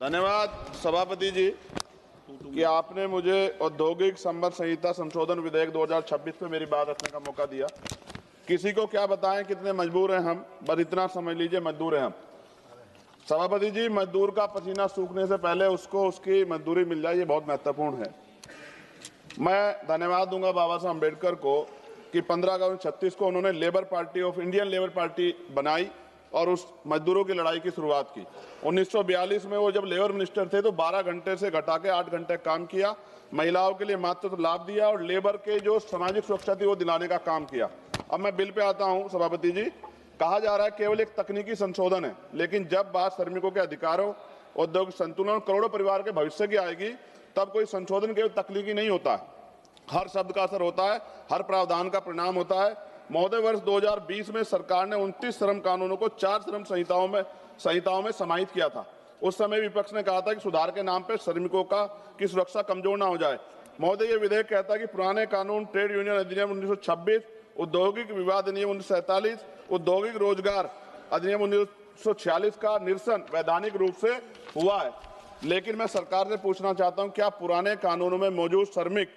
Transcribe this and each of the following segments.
धन्यवाद सभापति जी कि आपने मुझे औद्योगिक संबंध संहिता संशोधन विधेयक 2026 पे मेरी बात रखने का मौका दिया। किसी को क्या बताएं कितने मजबूर हैं हम, बस इतना समझ लीजिए मजदूर हैं हम। सभापति जी, मजदूर का पसीना सूखने से पहले उसको उसकी मजदूरी मिल जाए, ये बहुत महत्वपूर्ण है। मैं धन्यवाद दूंगा बाबा साहब अम्बेडकर को कि 15 अगस्त 1936 को उन्होंने labour party of Indian labour party बनाई और उस मजदूरों की लड़ाई की शुरुआत की। 1942 में वो जब लेबर मिनिस्टर थे तो 12 घंटे से घटा के 8 घंटे काम किया, महिलाओं के लिए मातृत्व लाभ दिया और लेबर के जो सामाजिक सुरक्षा थी वो दिलाने का काम किया। अब मैं बिल पे आता हूं सभापति जी। कहा जा रहा है केवल एक तकनीकी संशोधन है, लेकिन जब बात श्रमिकों के अधिकारों, औद्योगिक संतुलन और करोड़ों परिवार के भविष्य की आएगी तब कोई संशोधन केवल तकनीकी नहीं होता है, हर शब्द का असर होता है, हर प्रावधान का परिणाम होता है। महोदय, वर्ष 2020 में सरकार ने 29 श्रम कानूनों को 4 श्रम संहिताओं में समाहित किया था। उस समय विपक्ष ने कहा था कि सुधार के नाम पर श्रमिकों की सुरक्षा कमजोर ना हो जाए। महोदय, ये विधेयक कहता है कि पुराने कानून ट्रेड यूनियन अधिनियम 1926, औद्योगिक विवाद अधिनियम 1947, औद्योगिक रोजगार अधिनियम 1946 का निरसन वैधानिक रूप से हुआ है। लेकिन मैं सरकार से पूछना चाहता हूं, क्या पुराने कानूनों में मौजूद श्रमिक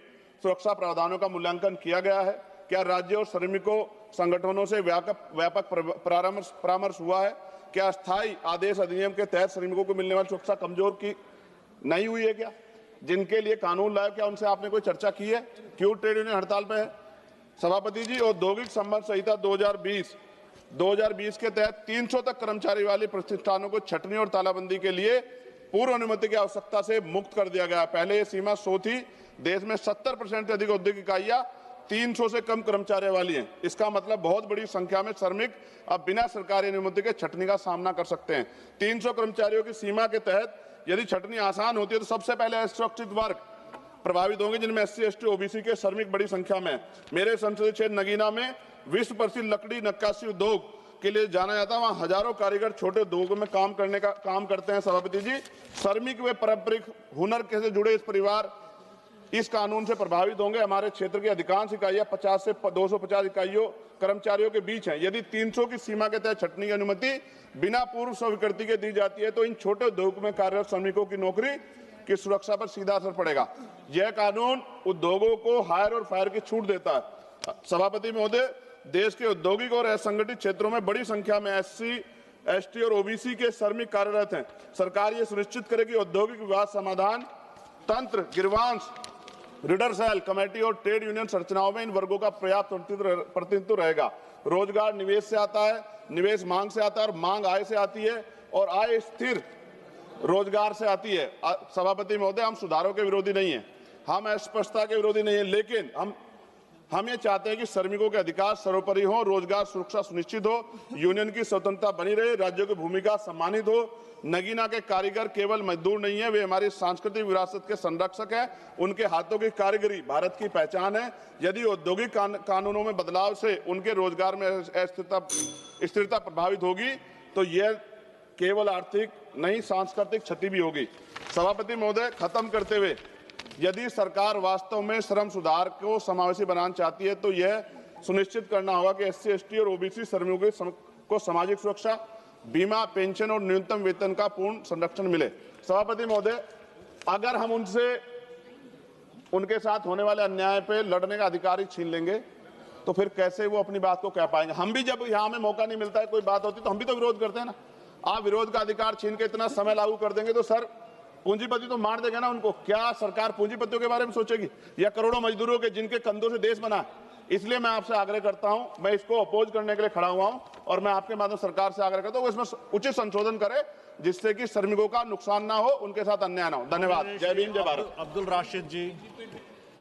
सुरक्षा प्रावधानों का मूल्यांकन किया गया है? क्या राज्य और श्रमिकों संगठनों से व्यापक परामर्श हुआ है? क्या अस्थायी आदेश अधिनियम के तहत श्रमिकों को मिलने वाली सुरक्षा कमजोर की नहीं हुई है? क्या जिनके लिए कानून लाया, क्या उनसे आपने कोई चर्चा की है? क्यों ट्रेड यूनियन हड़ताल पे है? सभापति जी, औद्योगिक संबंध संहिता 2020 के तहत 300 तक कर्मचारी वाले प्रतिष्ठानों को छटनी और तालाबंदी के लिए पूर्व अनुमति की आवश्यकता से मुक्त कर दिया गया। पहले ये सीमा 100 थी। देश में 70% से अधिक औद्योगिक इकाइयां 300 से कम कर्मचारियों वाली हैं। इसका मतलब बहुत बड़ी संख्या में श्रमिक अब बिना सरकारी अनुमति के छटनी का सामना कर सकते हैं। 300 कर्मचारियों की सीमा के तहत यदि छटनी आसान होती है तो सबसे पहले असुरक्षित वर्ग प्रभावित होंगे, जिनमें SC, ST, OBC के श्रमिक बड़ी संख्या में। मेरे संसदीय क्षेत्र नगीना में विश्व प्रसिद्ध लकड़ी नक्काशी उद्योग के लिए जाना जाता है। वहां हजारों कारीगर छोटे उद्योगों में काम करते हैं। सभापति जी, श्रमिक व पारंपरिक हुनर से जुड़े इस परिवार इस कानून से प्रभावित होंगे। हमारे क्षेत्र की अधिकांश इकाइयां 50 से 250 इकाइयों कर्मचारियों के बीच हैं। यदि 300 की सीमा के तहत छटनी की अनुमति बिना पूर्व स्वीकृति के दी जाती है तो इन छोटे उद्योग में कार्यरत श्रमिकों की नौकरी की सुरक्षा पर सीधा असर पड़ेगा। यह कानून उद्योगों को हायर और फायर की छूट देता है। सभापति महोदय, देश के औद्योगिक और असंगठित क्षेत्रों में बड़ी संख्या में SC, ST और OBC के श्रमिक कार्यरत हैं। सरकार ये सुनिश्चित करे कि औद्योगिक विवाद समाधान तंत्र, गिरवांश, रीडर सेल, कमेटी और ट्रेड यूनियन संरचनाओं में इन वर्गों का पर्याप्त प्रतिनिधित्व रहेगा। रोजगार निवेश से आता है, निवेश मांग से आता है और मांग आय से आती है और आय स्थिर रोजगार से आती है। सभापति महोदय, हम सुधारों के विरोधी नहीं हैं, हम अस्पष्टता के विरोधी नहीं है, लेकिन हम ये चाहते हैं कि श्रमिकों के अधिकार सर्वोपरि हो, रोजगार सुरक्षा सुनिश्चित हो, यूनियन की स्वतंत्रता बनी रहे, राज्यों की भूमिका सम्मानित हो। नगीना के कारीगर केवल मजदूर नहीं है, वे हमारी सांस्कृतिक विरासत के संरक्षक हैं। उनके हाथों की कारीगरी भारत की पहचान है। यदि औद्योगिक कानूनों में बदलाव से उनके रोजगार में स्थिरता प्रभावित होगी तो यह केवल आर्थिक नहीं, सांस्कृतिक क्षति भी होगी। सभापति महोदय, खत्म करते हुए, यदि सरकार वास्तव में श्रम सुधार को समावेशी बनाना चाहती है तो यह सुनिश्चित करना होगा कि SC, ST और OBC श्रमिकों को सामाजिक सुरक्षा, बीमा, पेंशन और न्यूनतम वेतन का पूर्ण संरक्षण मिले। सभापति महोदय, अगर हम उनके साथ होने वाले अन्याय पे लड़ने का अधिकार ही छीन लेंगे तो फिर कैसे वो अपनी बात को कह पाएंगे? हम भी जब यहाँ में मौका नहीं मिलता है, कोई बात होती तो हम भी तो विरोध करते हैं ना। आप विरोध का अधिकार छीन के इतना समय लागू कर देंगे तो सर पूंजीपति तो मार देगा ना उनको। क्या सरकार पूंजीपतियों के बारे में सोचेगी या करोड़ों मजदूरों के जिनके कंधों से देश बना? इसलिए मैं आपसे आग्रह करता हूं, मैं इसको अपोज करने के लिए खड़ा हुआ हूं और मैं आपके माध्यम सरकार से आग्रह करता हूं इसमें उचित संशोधन करे जिससे कि श्रमिकों का नुकसान ना हो, उनके साथ अन्याय ना हो। धन्यवाद। जय भीम, जय भारत। अब्दुल राशिद जी।